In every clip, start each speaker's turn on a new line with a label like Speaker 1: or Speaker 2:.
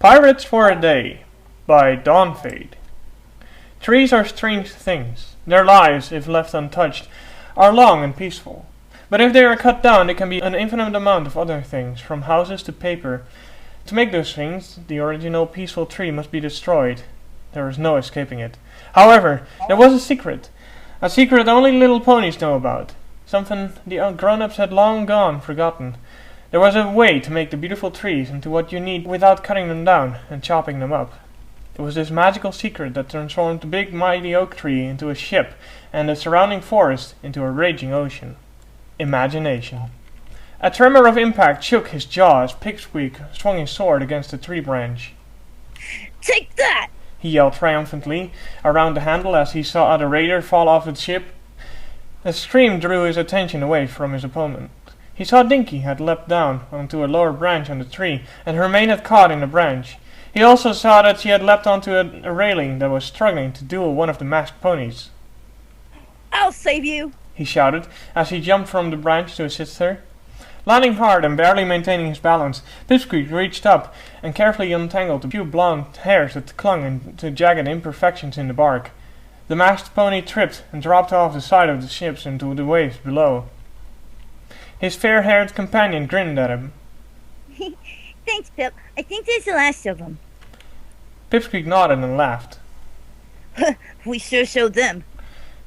Speaker 1: Pirates for a Day by DawnFade. Trees are strange things. Their lives, if left untouched, are long and peaceful. But if they are cut down, they can be an infinite amount of other things, from houses to paper. To make those things, the original peaceful tree must be destroyed. There is no escaping it. However, there was a secret only little ponies know about. Something the grown-ups had long gone forgotten. There was a way to make the beautiful trees into what you need without cutting them down and chopping them up. It was this magical secret that transformed the big mighty oak tree into a ship and the surrounding forest into a raging ocean. Imagination. A tremor of impact shook his jaw as Pipsqueak swung his sword against a tree branch.
Speaker 2: Take that!
Speaker 1: He yelled triumphantly around the handle as he saw the Narrator fall off the ship. A scream drew his attention away from his opponent. He saw Dinky had leapt down onto a lower branch on the tree, and her mane had caught in the branch. He also saw that she had leapt onto a railing that was struggling to duel one of the masked ponies.
Speaker 2: I'll save you! He
Speaker 1: shouted as he jumped from the branch to assist her. Landing hard and barely maintaining his balance, Pipsqueak reached up and carefully untangled the few blonde hairs that clung into jagged imperfections in the bark. The masked pony tripped and dropped off the side of the ship into the waves below. His fair-haired companion grinned at him.
Speaker 2: Thanks, Pip. I think that's the last of them.
Speaker 1: Pipsqueak nodded and laughed.
Speaker 2: We sure showed them.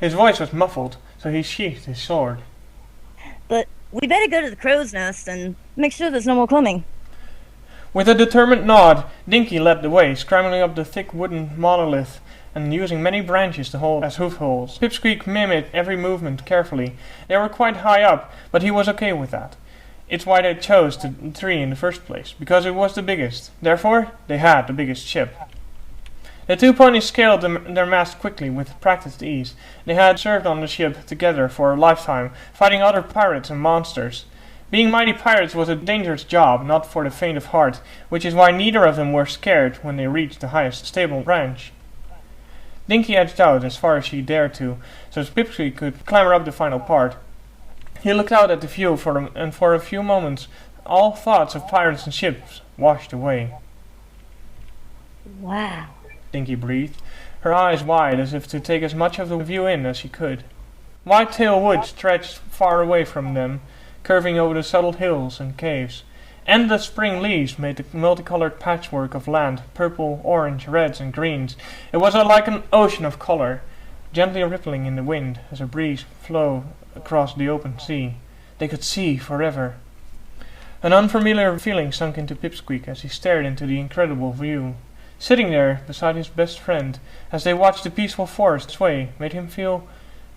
Speaker 1: His voice was muffled, so he sheathed his sword.
Speaker 2: But we better go to the crow's nest and make sure there's no more coming.
Speaker 1: With a determined nod, Dinky led the way, scrambling up the thick wooden monolith and using many branches to hold as hoof holes. Pipsqueak mimicked every movement carefully. They were quite high up, but he was okay with that. It's why they chose the tree in the first place, because it was the biggest. Therefore, they had the biggest ship. The two ponies scaled their mast quickly with practiced ease. They had served on the ship together for a lifetime, fighting other pirates and monsters. Being mighty pirates was a dangerous job, not for the faint of heart, which is why neither of them were scared when they reached the highest stable branch. Dinky edged out as far as she dared to, so Pipsqueak could clamber up the final part. He looked out at the view and for a few moments all thoughts of pirates and ships washed away.
Speaker 2: Wow,
Speaker 1: Dinky breathed, her eyes wide as if to take as much of the view in as she could. Whitetail Wood stretched far away from them, curving over the subtle hills and caves. Endless spring leaves made the multicolored patchwork of land, purple, orange, reds, and greens. It was like an ocean of color, gently rippling in the wind as a breeze flowed across the open sea. They could see forever. An unfamiliar feeling sunk into Pipsqueak as he stared into the incredible view. Sitting there beside his best friend, as they watched the peaceful forest sway, made him feel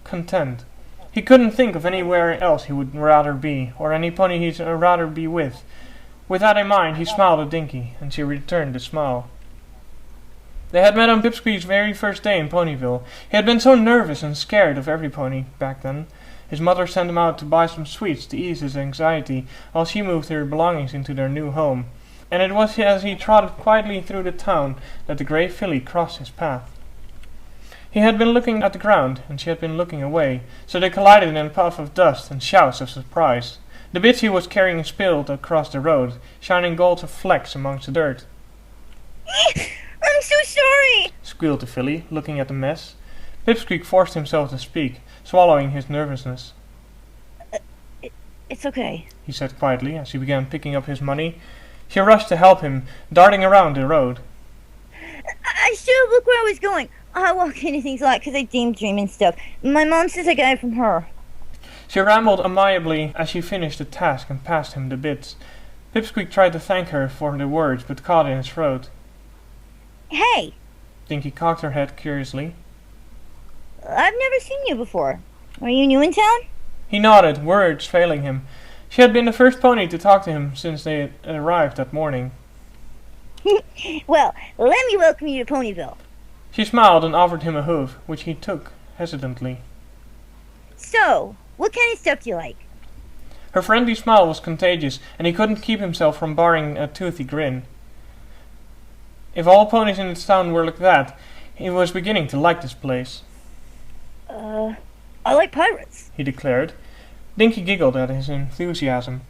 Speaker 1: content. He couldn't think of anywhere else he would rather be, or any pony he'd rather be with. With that in mind, he smiled at Dinky, and she returned the smile. They had met on Pipsqueak's very first day in Ponyville. He had been so nervous and scared of every pony back then. His mother sent him out to buy some sweets to ease his anxiety, while she moved her belongings into their new home. And it was as he trotted quietly through the town that the grey filly crossed his path. He had been looking at the ground, and she had been looking away, so they collided in a puff of dust and shouts of surprise. The bits he was carrying spilled across the road, shining golds of flecks amongst the dirt.
Speaker 2: I'm so sorry!
Speaker 1: Squealed the filly, looking at the mess. Pipsqueak forced himself to speak, swallowing his nervousness.
Speaker 2: It's okay,
Speaker 1: he said quietly as he began picking up his money. She rushed to help him, darting around the road.
Speaker 2: I should have looked where I was going. I walk into things like because I daydream and stuff. My mom says I got it from her.
Speaker 1: She rambled amiably as she finished the task and passed him the bits. Pipsqueak tried to thank her for the words, but caught in his throat.
Speaker 2: Hey!
Speaker 1: Dinky cocked her head curiously.
Speaker 2: I've never seen you before. Are you new in town?
Speaker 1: He nodded, words failing him. She had been the first pony to talk to him since they had arrived that morning.
Speaker 2: Well, let me welcome you to Ponyville.
Speaker 1: She smiled and offered him a hoof, which he took hesitantly.
Speaker 2: So, what kind of stuff do you like?
Speaker 1: Her friendly smile was contagious, and he couldn't keep himself from barring a toothy grin. If all ponies in this town were like that, he was beginning to like this place.
Speaker 2: I like pirates,
Speaker 1: he declared. Dinky giggled at his enthusiasm.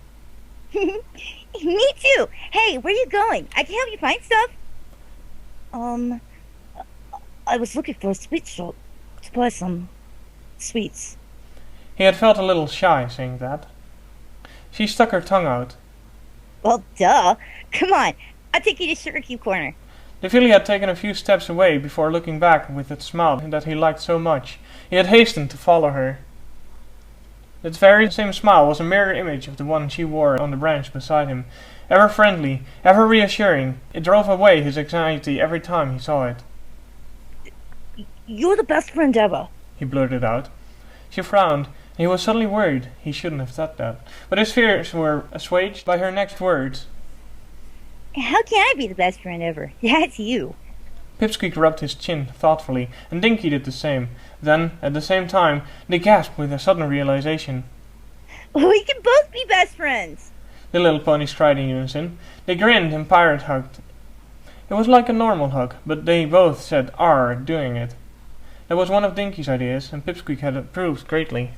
Speaker 2: Me too. Hey, where are you going? I can help you find stuff. Um, I was looking for a sweet shop to buy some sweets.
Speaker 1: He had felt a little shy saying that. She stuck her tongue out.
Speaker 2: Well, duh. Come on, I'll take you to Sugar Cube Corner.
Speaker 1: The filly had taken a few steps away before looking back with that smile that he liked so much. He had hastened to follow her. That very same smile was a mirror image of the one she wore on the branch beside him. Ever friendly, ever reassuring, it drove away his anxiety every time he saw it.
Speaker 2: You're the best friend ever,
Speaker 1: he blurted out. She frowned, and he was suddenly worried he shouldn't have said that. But his fears were assuaged by her next words.
Speaker 2: How can I be the best friend ever? That's you.
Speaker 1: Pipsqueak rubbed his chin thoughtfully, and Dinky did the same. Then, at the same time, they gasped with a sudden realization.
Speaker 2: We can both be best friends!
Speaker 1: The little ponies cried in unison. They grinned and pirate hugged. It was like a normal hug, but they both said "arr" doing it. That was one of Dinky's ideas, and Pipsqueak had approved greatly.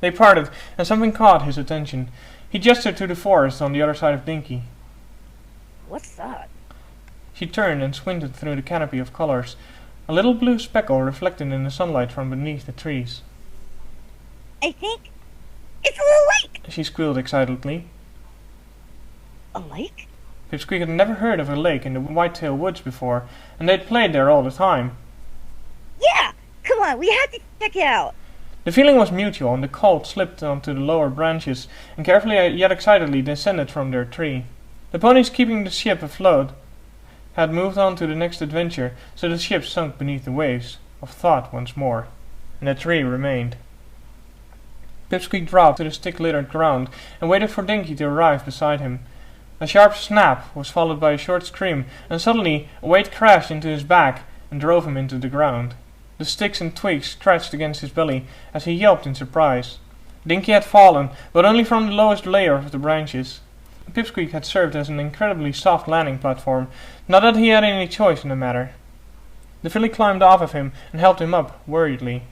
Speaker 1: They parted, and something caught his attention. He gestured to the forest on the other side of Dinky.
Speaker 2: What's that?
Speaker 1: She turned and squinted through the canopy of colors. A little blue speckle reflected in the sunlight from beneath the trees.
Speaker 2: I think it's a little lake!
Speaker 1: She squealed excitedly.
Speaker 2: A lake?
Speaker 1: Pipsqueak had never heard of a lake in the Whitetail Woods before, and they'd played there all the time.
Speaker 2: Yeah! Come on, we have to check it out!
Speaker 1: The feeling was mutual, and the colt slipped onto the lower branches, and carefully yet excitedly descended from their tree. The ponies keeping the ship afloat had moved on to the next adventure, so the ship sunk beneath the waves of thought once more, and the tree remained. Pipsqueak dropped to the stick-littered ground and waited for Dinky to arrive beside him. A sharp snap was followed by a short scream, and suddenly a weight crashed into his back and drove him into the ground. The sticks and twigs scratched against his belly as he yelped in surprise. Dinky had fallen, but only from the lowest layer of the branches. Pipsqueak had served as an incredibly soft landing platform, not that he had any choice in the matter. The filly climbed off of him and helped him up worriedly.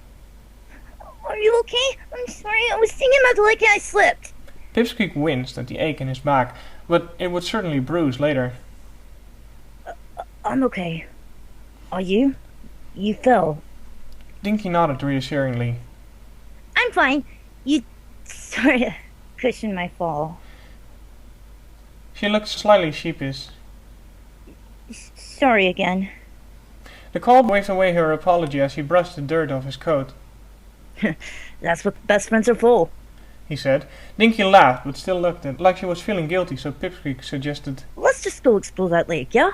Speaker 2: Are you okay? I'm sorry, I was thinking about the lake and I slipped.
Speaker 1: Pipsqueak winced at the ache in his back, but it would certainly bruise later.
Speaker 2: I'm okay. Are you? You fell.
Speaker 1: Dinky nodded reassuringly.
Speaker 2: I'm fine. You sort of cushioned my fall.
Speaker 1: She looked slightly sheepish.
Speaker 2: Sorry again.
Speaker 1: The colt waved away her apology as he brushed the dirt off his coat.
Speaker 2: That's what best friends are for,
Speaker 1: he said. Dinky laughed, but still looked like she was feeling guilty, so Pipsqueak suggested,
Speaker 2: Let's just go explore that lake, yeah?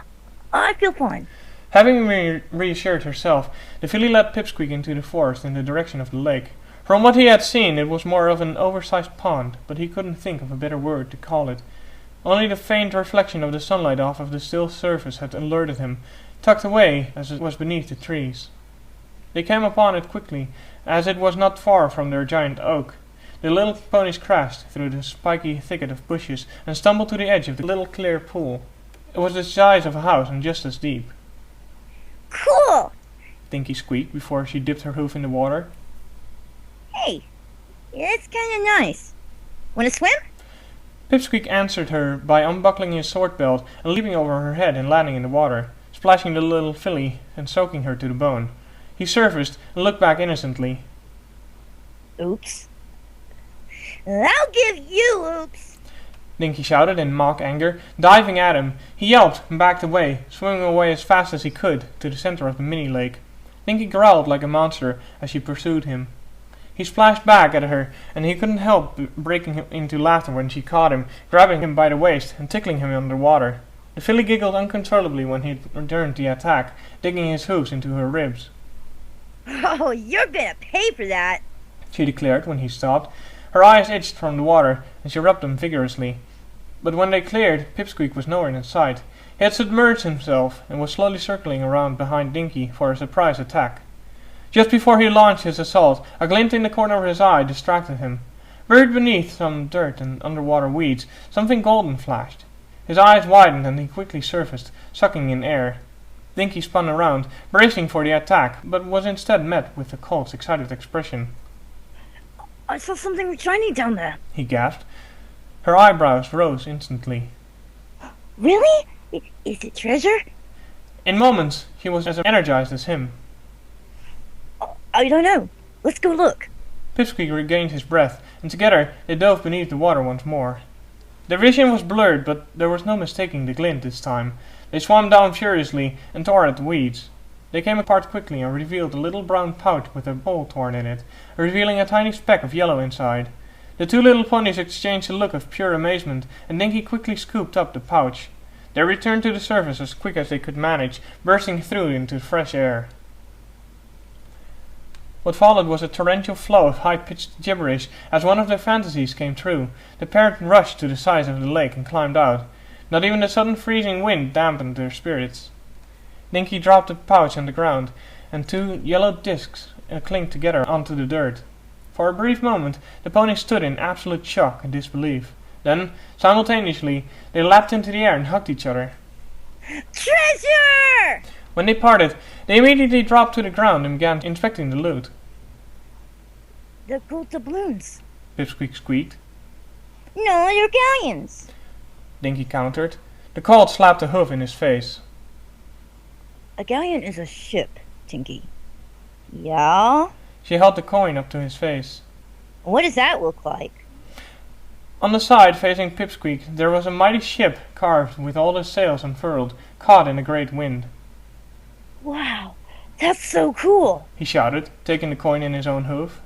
Speaker 2: I feel fine.
Speaker 1: Having reassured herself, the filly led Pipsqueak into the forest in the direction of the lake. From what he had seen, it was more of an oversized pond, but he couldn't think of a better word to call it. Only the faint reflection of the sunlight off of the still surface had alerted him, tucked away as it was beneath the trees. They came upon it quickly, as it was not far from their giant oak. The little ponies crashed through the spiky thicket of bushes and stumbled to the edge of the little clear pool. It was the size of a house and just as deep.
Speaker 2: Cool!
Speaker 1: Dinky squeaked before she dipped her hoof in the water.
Speaker 2: Hey, it's kinda nice. Wanna swim?
Speaker 1: Pipsqueak answered her by unbuckling his sword belt and leaping over her head and landing in the water, splashing the little filly and soaking her to the bone. He surfaced and looked back innocently.
Speaker 2: Oops. I'll give you oops!
Speaker 1: Dinky shouted in mock anger, diving at him. He yelped and backed away, swimming away as fast as he could to the center of the mini-lake. Dinky growled like a monster as she pursued him. He splashed back at her, and he couldn't help breaking into laughter when she caught him, grabbing him by the waist and tickling him under water. The filly giggled uncontrollably when he returned the attack, digging his hooves into her ribs.
Speaker 2: Oh, you're gonna pay for that,
Speaker 1: she declared when he stopped. Her eyes itched from the water, and she rubbed them vigorously. But when they cleared, Pipsqueak was nowhere in sight. He had submerged himself and was slowly circling around behind Dinky for a surprise attack. Just before he launched his assault, a glint in the corner of his eye distracted him. Buried beneath some dirt and underwater weeds, something golden flashed. His eyes widened and he quickly surfaced, sucking in air. Dinky spun around, bracing for the attack, but was instead met with the colt's excited expression.
Speaker 2: I saw something shiny down there,
Speaker 1: he gasped. Her eyebrows rose instantly.
Speaker 2: Really? Is it treasure?
Speaker 1: In moments, she was as energized as him.
Speaker 2: I don't know. Let's go look.
Speaker 1: Pipsqueak regained his breath, and together they dove beneath the water once more. Their vision was blurred, but there was no mistaking the glint this time. They swam down furiously and tore at the weeds. They came apart quickly and revealed a little brown pouch with a hole torn in it, revealing a tiny speck of yellow inside. The two little ponies exchanged a look of pure amazement, and Dinky quickly scooped up the pouch. They returned to the surface as quick as they could manage, bursting through into fresh air. What followed was a torrential flow of high-pitched gibberish as one of their fantasies came true. The pair rushed to the sides of the lake and climbed out. Not even the sudden freezing wind dampened their spirits. Dinky dropped the pouch on the ground, and two yellow discs clinked together onto the dirt. For a brief moment, the ponies stood in absolute shock and disbelief. Then, simultaneously, they leapt into the air and hugged each other.
Speaker 2: Treasure!
Speaker 1: When they parted, they immediately dropped to the ground and began inspecting the loot.
Speaker 2: They're gold doubloons.
Speaker 1: Pipsqueak squeaked.
Speaker 2: No, they're galleons.
Speaker 1: Dinky countered. The colt slapped a hoof in his face.
Speaker 2: A galleon is a ship, Tinky. Yeah?
Speaker 1: She held the coin up to his face.
Speaker 2: What does that look like?
Speaker 1: On the side, facing Pipsqueak, there was a mighty ship carved with all the sails unfurled, caught in a great wind.
Speaker 2: Wow, that's so cool,
Speaker 1: He shouted, taking the coin in his own hoof.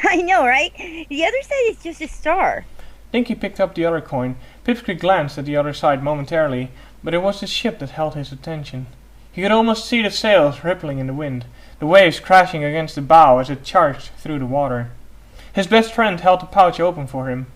Speaker 2: I know, right? The other side is just a star.
Speaker 1: Dinky picked up the other coin. Pipsqueak glanced at the other side momentarily, but it was the ship that held his attention. He could almost see the sails rippling in the wind, the waves crashing against the bow as it charged through the water. His best friend held the pouch open for him.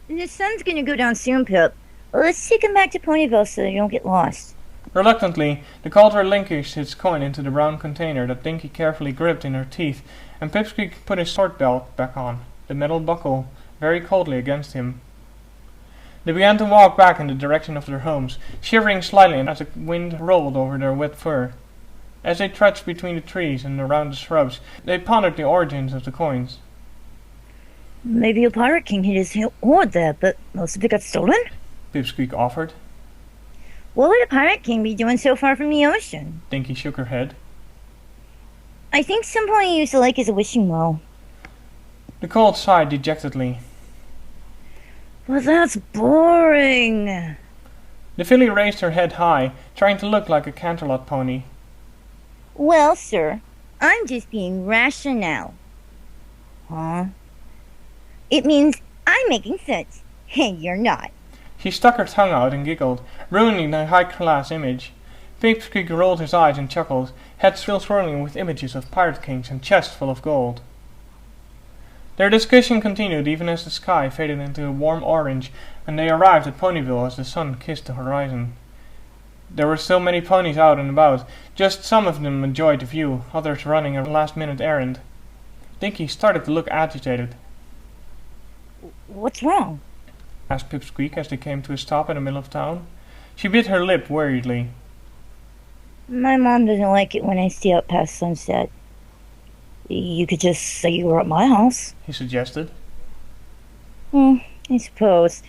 Speaker 2: The sun's gonna go down soon, Pip. Let's take him back to Ponyville so you don't get lost.
Speaker 1: Reluctantly, the colt relinquished his coin into the brown container that Dinky carefully gripped in her teeth, and Pipsqueak put his sword belt back on, the metal buckle very coldly against him. They began to walk back in the direction of their homes, shivering slightly as the wind rolled over their wet fur. As they trudged between the trees and around the shrubs, they pondered the origins of the coins.
Speaker 2: Maybe a pirate king hid his hoard there, but most of it got stolen?
Speaker 1: Pipsqueak offered.
Speaker 2: What would a pirate king be doing so far from the ocean?
Speaker 1: Dinky shook her head.
Speaker 2: I think some pony used the lake as a wishing well.
Speaker 1: The colt sighed dejectedly.
Speaker 2: But that's boring.
Speaker 1: The filly raised her head high, trying to look like a Canterlot pony.
Speaker 2: Well, sir, I'm just being rational. Huh? It means I'm making sense, and you're not.
Speaker 1: She stuck her tongue out and giggled, ruining the high-class image. Pipsqueak rolled his eyes and chuckled, head still swirling with images of pirate kings and chests full of gold. Their discussion continued even as the sky faded into a warm orange, and they arrived at Ponyville as the sun kissed the horizon. There were still many ponies out and about, just some of them enjoyed the view, others running a last-minute errand. Dinky started to look agitated.
Speaker 2: What's wrong?
Speaker 1: Asked Pipsqueak as they came to a stop in the middle of town. She bit her lip worriedly.
Speaker 2: My mom doesn't like it when I stay up past sunset. You could just say you were at my house.
Speaker 1: He suggested.
Speaker 2: I suppose.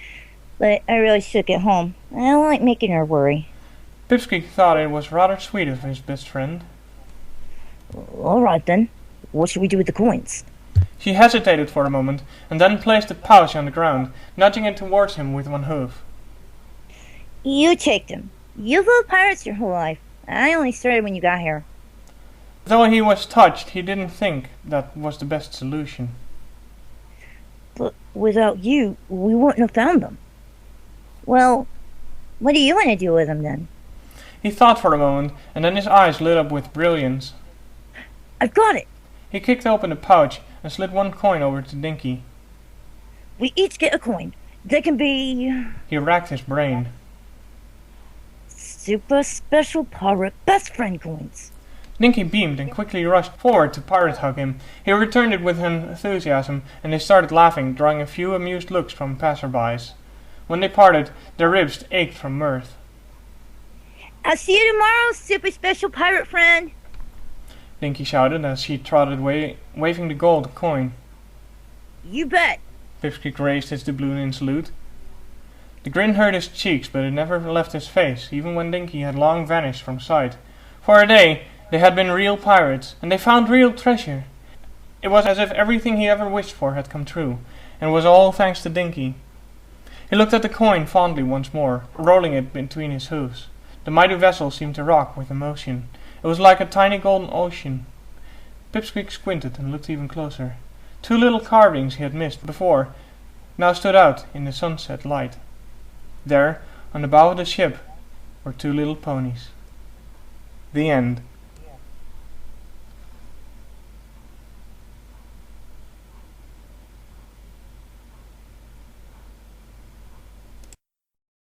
Speaker 2: But I really should get home. I don't like making her worry.
Speaker 1: Pipsqueak thought it was rather sweet of his best friend.
Speaker 2: Alright then. What should we do with the coins?
Speaker 1: She hesitated for a moment, and then placed the pouch on the ground, nudging it towards him with one hoof.
Speaker 2: You take them. You've loved pirates your whole life. I only started when you got here.
Speaker 1: Though he was touched, he didn't think that was the best solution.
Speaker 2: But without you, we wouldn't have found them. Well, what do you want to do with them then?
Speaker 1: He thought for a moment, and then his eyes lit up with brilliance.
Speaker 2: I've got it!
Speaker 1: He kicked open the pouch and slid one coin over to Dinky.
Speaker 2: We each get a coin. They can be...
Speaker 1: He racked his brain.
Speaker 2: Super special pirate best friend coins.
Speaker 1: Dinky beamed and quickly rushed forward to pirate hug him. He returned it with enthusiasm, and they started laughing, drawing a few amused looks from passerbys. When they parted, their ribs ached from mirth.
Speaker 2: I'll see you tomorrow, super special pirate friend.
Speaker 1: Dinky shouted as she trotted away, waving the gold coin.
Speaker 2: You bet.
Speaker 1: Pipsqueak raised his doubloon in salute. The grin hurt his cheeks, but it never left his face, even when Dinky had long vanished from sight. For a day, they had been real pirates, and they found real treasure. It was as if everything he ever wished for had come true, and was all thanks to Dinky. He looked at the coin fondly once more, rolling it between his hooves. The mighty vessel seemed to rock with emotion. It was like a tiny golden ocean. Pipsqueak squinted and looked even closer. 2 little carvings he had missed before now stood out in the sunset light. There, on the bow of the ship, were 2 little ponies. The end.